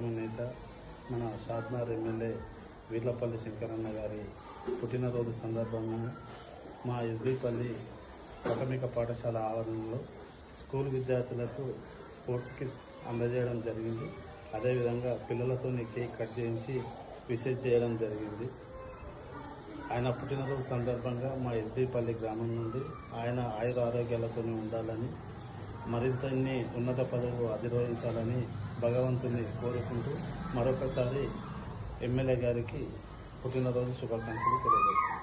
ప్రియతమ నేత మన షాద్నగర్ ఎమ్మెల్యే వీర్లపల్లి శంకరన్న గారి పుట్టినరోజు సందర్భంగా మా ఎస్బీపల్లి ప్రాథమిక పాఠశాల ఆవరణలో స్కూల్ విద్యార్థులకు స్పోర్ట్స్ కిట్స్ అందజేయడం జరిగింది. అదేవిధంగా పిల్లలతో కేక్ కట్ చేయించి విషెస్ చేయడం జరిగింది. ఆయన పుట్టినరోజు సందర్భంగా మా ఎస్బీపల్లి గ్రామం నుండి ఆయన ఆయుర ఆరోగ్యాలతో ఉండాలని, మరింత ఉన్నత పదవులు అధిరోహించాలని భగవంతుని కోరుకుంటూ మరొకసారి ఎమ్మెల్యే గారికి పుట్టినరోజు శుభాకాంక్షలు తెలియజేస్తున్నాను.